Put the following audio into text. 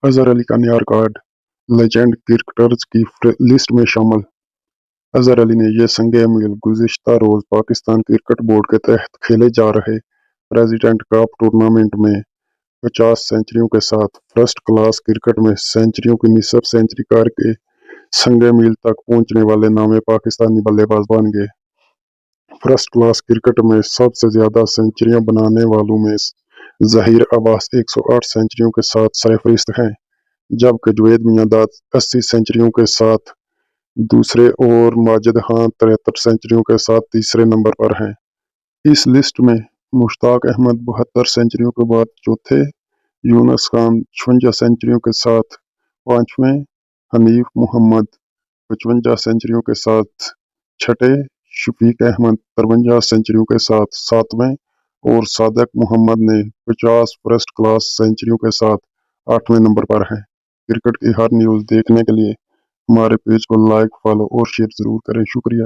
اظہر علی کا نیا record, legend cricketers کی لسٹ میں شامل۔ اظہر علی نے یہ سنگ میل گزشتہ روز پاکستان کرکٹ بورڈ کے تحت کھیلے جا رہے پریزیڈنٹ کپ ٹورنامنٹ میں 50 سنچریوں کے ساتھ فرسٹ کلاس کرکٹ میں سنچریوں کی نصف سنچری کر کے سنگ میل تک پہنچنے والے نامے پاکستانی بلے باز بن گئے۔ فرسٹ کلاس کرکٹ میں سب سے زیادہ سنچریاں بنانے والوں میں ظہیر عباس 108 سنچریوں کے ساتھ سرفہرست ہیں، جبکہ جوید میاں داد 80 سنچریوں کے ساتھ دوسرے اور ماجد خان 73 سنچریوں کے ساتھ تیسرے نمبر پر ہیں۔ اس لسٹ میں مشتاق احمد 72 سنچریوں کے بعد چوتھے، یونس خان 56 سنچریوں کے ساتھ پانچویں، حنیف محمد 55 سنچریوں کے ساتھ چھٹے، شفیق احمد 53 سنچریوں کے ساتھ ساتویں اور صادق محمد نے 50 فرسٹ کلاس سنچریوں کے ساتھ 8ویں نمبر پر ہیں۔ کرکٹ کی ہر نیوز دیکھنے کے لیے ہمارے پیج کو لائک، فالو اور شیئر ضرور کریں۔ شکریہ۔